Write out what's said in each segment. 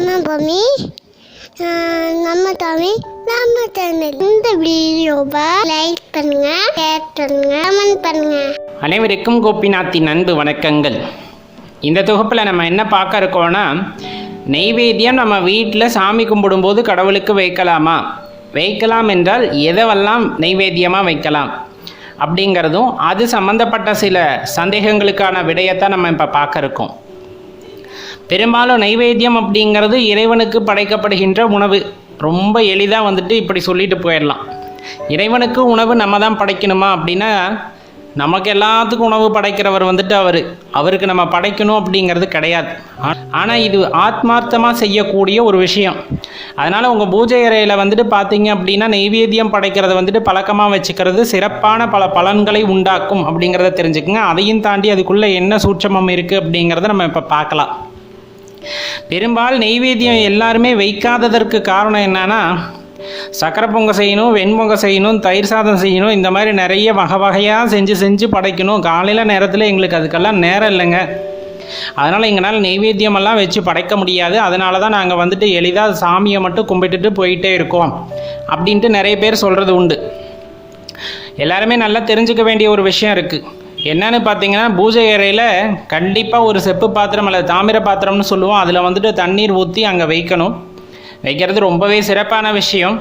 நம்ம பூமி நம்ம தமிழ் நம்ம சேனல். இந்த வீடியோவை லைக் பண்ணுங்க, ஷேர் பண்ணுங்க, கமெண்ட் பண்ணுங்க. அனைவருக்கும் கோபிநாத்தின் அன்பு வணக்கங்கள். இந்த தொகுப்பில் நம்ம என்ன பார்க்க இருக்கோம்னா, நெய்வேத்தியம் நம்ம வீட்டில் சாமி கும்பிடும்போது கடவுளுக்கு வைக்கலாமா, வைக்கலாம் என்றால் எதெல்லாம் நெய்வேத்தியமாக வைக்கலாம் அப்படிங்கிறதும் அது சம்மந்தப்பட்ட சில சந்தேகங்களுக்கான விடயத்தை நம்ம இப்போ பார்க்க இருக்கோம். பெரும்பாலும் நைவேத்தியம் அப்படிங்கிறது இறைவனுக்கு படைக்கப்படுகின்ற உணவு. ரொம்ப எளிதாக இப்படி சொல்லிட்டு போயிடலாம். இறைவனுக்கு உணவு நம்ம தான் படைக்கணுமா அப்படின்னா, நமக்கு எல்லாத்துக்கும் உணவு படைக்கிறவர் அவருக்கு நம்ம படைக்கணும் அப்படிங்கிறது கிடையாது. ஆனால் இது ஆத்மார்த்தமாக செய்யக்கூடிய ஒரு விஷயம். அதனால் உங்கள் பூஜை அறையில் பார்த்தீங்க அப்படின்னா, நெய்வேத்தியம் படைக்கிறத பழக்கமாக வச்சுக்கிறது சிறப்பான பல பலன்களை உண்டாக்கும் அப்படிங்கிறத தெரிஞ்சுக்குங்க. அதையும் தாண்டி அதுக்குள்ளே என்ன சூட்சமம் இருக்குது அப்படிங்கிறத நம்ம இப்போ பார்க்கலாம். பெரும்பாலும் நெய்வேத்தியம் எல்லாருமே வைக்காததற்கு காரணம் என்னன்னா, சக்கரை பொங்கல் செய்யணும், வெண்பொங்கல் செய்யணும், தயிர் சாதம் செய்யணும், இந்த மாதிரி நிறைய வகையாக செஞ்சு படைக்கணும். காலையில் நேரத்தில் எங்களுக்கு அதுக்கெல்லாம் நேரம் இல்லைங்க. அதனால் எங்களால் நெய்வேத்தியமெல்லாம் வச்சு படைக்க முடியாது. அதனால தான் நாங்கள் எளிதாக சாமியை மட்டும் கும்பிட்டுட்டு போயிட்டே இருக்கோம் அப்படின்ட்டு நிறைய பேர் சொல்கிறது உண்டு. எல்லாருமே நல்லா தெரிஞ்சுக்க வேண்டிய ஒரு விஷயம் இருக்குது. என்னன்னு பார்த்தீங்கன்னா, பூஜை அறையில் கண்டிப்பாக ஒரு செப்பு பாத்திரம் அல்லது தாமிர பாத்திரம்னு சொல்லுவோம். அதில் தண்ணீர் ஊற்றி அங்கே வைக்கணும். வைக்கிறது ரொம்பவே சிறப்பான விஷயம்.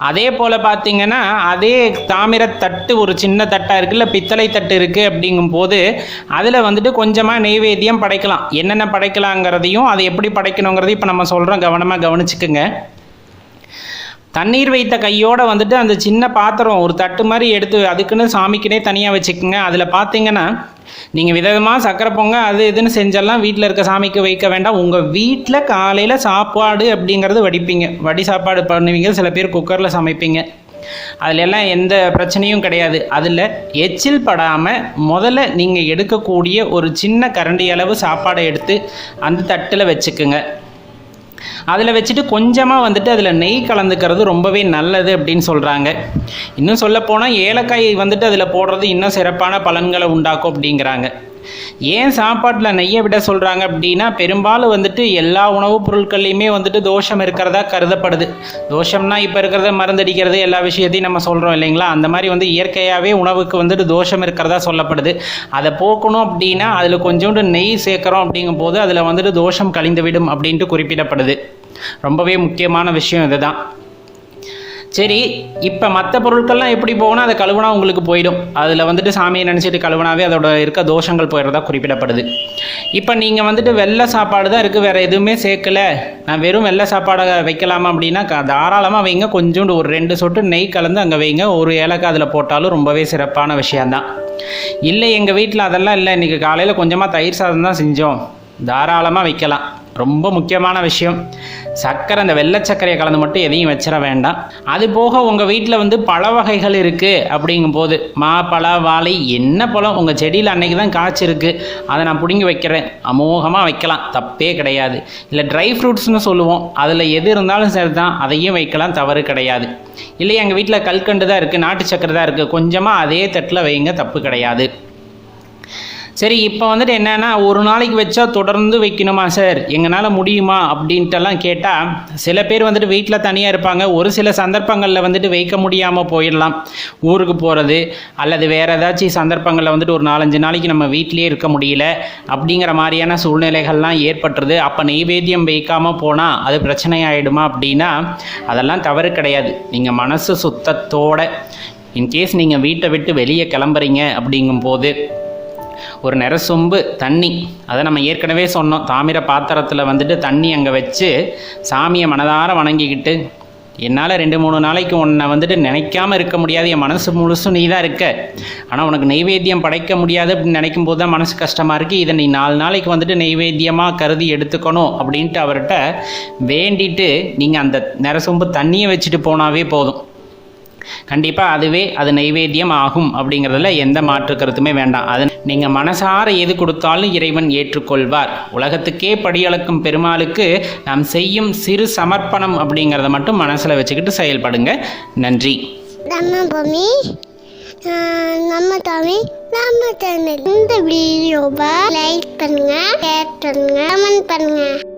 அதே போல் பார்த்திங்கன்னா, அதே தாமிர தட்டு ஒரு சின்ன தட்டாக இருக்குல்ல, பித்தளை தட்டு இருக்குது அப்படிங்கும்போது அதில் கொஞ்சமாக நெய்வேத்தியம் படைக்கலாம். என்னென்ன படைக்கலாங்கிறதையும் அதை எப்படி படைக்கணுங்கிறதையும் இப்போ நம்ம சொல்கிறோம், கவனமாக கவனிச்சுக்குங்க. தண்ணீர் வைத்த கையோடு அந்த சின்ன பாத்திரம் ஒரு தட்டு மாதிரி எடுத்து அதுக்குன்னு சாமிக்குனே தனியாக வச்சுக்கோங்க. அதில் பார்த்தீங்கன்னா, நீங்கள் விதவிதமாக சக்கரை பொங்கல் அது இதுன்னு செஞ்செல்லாம் வீட்டில் இருக்க சாமிக்கு வைக்க வேண்டாம். உங்கள் வீட்டில் காலையில் சாப்பாடு அப்படிங்கிறது வடிப்பீங்க, வடி சாப்பாடு பண்ணுவீங்க. சில பேர் குக்கரில் சமைப்பீங்க. அதில் எல்லாம் எந்த பிரச்சனையும் கிடையாது. அதில் எச்சில் படாமல் முதல்ல நீங்கள் எடுக்கக்கூடிய ஒரு சின்ன கரண்டி அளவு சாப்பாடை எடுத்து அந்த தட்டில் வச்சுக்குங்க. அதில் வச்சுட்டு கொஞ்சமாக அதில் நெய் கலந்துக்கிறது ரொம்பவே நல்லது அப்படின்னு சொல்கிறாங்க. இன்னும் சொல்லப்போனால் ஏலக்காய் அதில் போடுறது இன்னும் சிறப்பான பலன்களை உண்டாக்கும் அப்படிங்கிறாங்க. ஏன் சாப்பாட்டில் நெய்யை விட சொல்கிறாங்க அப்படின்னா, பெரும்பாலும் எல்லா உணவுப் பொருட்கள்லையுமே தோஷம் இருக்கிறதா கருதப்படுது. தோஷம்னா இப்போ இருக்கிறத மருந்தடிக்கிறது எல்லா விஷயத்தையும் நம்ம சொல்கிறோம் இல்லைங்களா. அந்த மாதிரி இயற்கையாகவே உணவுக்கு தோஷம் இருக்கிறதா சொல்லப்படுது. அதை போக்கணும் அப்படின்னா அதில் கொஞ்சோண்டு நெய் சேர்க்குறோம் அப்படிங்கும்போது அதில் தோஷம் கழிந்துவிடும் அப்படின்ட்டு குறிப்பிடப்படுது. ரொம்பவே முக்கியமான விஷயம் இதுதான். சரி, இப்போ மற்ற பொருட்கள்லாம் எப்படி போகணும், அதை கழுவுனா உங்களுக்கு போயிடும். அதில் சாமியை நினச்சிட்டு கழுவுனாவே அதோட இருக்க தோஷங்கள் போயிடுறதா குறிப்பிடப்படுது. இப்போ நீங்கள் வெள்ளை சாப்பாடு தான் இருக்குது, வேறு எதுவுமே சேர்க்கலை, நான் வெறும் வெள்ளை சாப்பாடை வைக்கலாமா அப்படின்னா தாராளமாக வைங்க. கொஞ்சோண்டு ஒரு 2 சொட்டு நெய் கலந்து அங்கே வைங்க. ஒரு ஏலக்காய் அதில் போட்டாலும் ரொம்பவே சிறப்பான விஷயந்தான். இல்லை எங்கள் வீட்டில் அதெல்லாம் இல்லை, இன்றைக்கி காலையில் கொஞ்சமாக தயிர் சாதம் தான் செஞ்சோம், தாராளமாக வைக்கலாம். ரொம்ப முக்கியமான விஷயம், சர்க்கரை அந்த வெள்ளை சர்க்கரையை கலந்து மட்டும் எதையும் வச்சிட வேண்டாம். அது போக உங்கள் வீட்டில் பழ வகைகள் இருக்குது அப்படிங்கும்போது மாப்பழ வாழை என்ன பழம் உங்கள் செடியில் அன்றைக்கி தான் காய்ச்சிருக்கு, அதை நான் பிடுங்கி வைக்கிறேன், அமோகமாக வைக்கலாம், தப்பே கிடையாது. இல்லை ட்ரை ஃப்ரூட்ஸ்னு சொல்லுவோம், அதில் எது இருந்தாலும் சரி தான், அதையும் வைக்கலாம், தவறு கிடையாது. இல்லை எங்கள் வீட்டில் கல்கண்டு தான் இருக்குது, நாட்டு சர்க்கரை தான் இருக்குது, கொஞ்சமாக அதே தட்டில் வைங்க, தப்பு கிடையாது. சரி, இப்போ என்னென்னா, ஒரு நாளைக்கு வச்சா தொடர்ந்து வைக்கணுமா சார், எங்களால் முடியுமா அப்படின்ட்டுலாம் கேட்டால், சில பேர் வீட்டில் தனியாக இருப்பாங்க. ஒரு சில சந்தர்ப்பங்களில் வைக்க முடியாமல் போயிடலாம், ஊருக்கு போகிறது அல்லது வேறு ஏதாச்சும் சந்தர்ப்பங்களில் ஒரு 4-5 நாளைக்கு நம்ம வீட்டிலே இருக்க முடியல அப்படிங்கிற மாதிரியான சூழ்நிலைகள்லாம் ஏற்பட்டுருது. அப்போ நெய்வேத்தியம் வைக்காமல் போனால் அது பிரச்சனை ஆகிடுமா அப்படின்னா, அதெல்லாம் தவறு கிடையாது. நீங்கள் மனசு சுத்தத்தோடு இன்கேஸ் நீங்கள் வீட்டை விட்டு வெளியே கிளம்புறீங்க அப்படிங்கும்போது ஒரு சொம்பு தண்ணி, அதை நம்ம ஏற்கனவே சொன்னோம், தாமிர பாத்திரத்தில் தண்ணி அங்கே வச்சு சாமியை மனதார வணங்கிக்கிட்டு, என்னால் 2-3 நாளைக்கு உன்னை நினைக்காமல் இருக்க முடியாது, என் மனசு முழுசும் நீ தான் இருக்க, ஆனால் உனக்கு நெய்வேத்தியம் படைக்க முடியாது அப்படின்னு நினைக்கும் போது தான் மனசு கஷ்டமாக இருக்குது, இதை நீ 4 நாளைக்கு நெய்வேத்தியமாக கருதி எடுத்துக்கணும் அப்படின்ட்டு அவர்கிட்ட வேண்டிட்டு நீங்கள் அந்த சொம்பு தண்ணியை வச்சுட்டு போனாவே போதும். கண்டிப்பாக அதுவே அது நைவேத்தியம் ஆகும் அப்படிங்கிறதுல எந்த மாற்று கருத்துமே வேண்டாம். அது நீங்கள் மனசார எது கொடுத்தாலும் இறைவன் ஏற்றுக்கொள்வார். உலகத்துக்கே படியளக்கும் பெருமாளுக்கு நாம் செய்யும் சிறு சமர்ப்பணம் அப்படிங்கிறத மட்டும் மனசில் வச்சுக்கிட்டு செயல்படுங்க. நன்றி. நம்ம பூமி, நம்ம தமிழ், நம்ம சேனல். இந்த வீடியோவை லைக் பண்ணுங்க, ஷேர் பண்ணுங்க, கமெண்ட் பண்ணுங்க.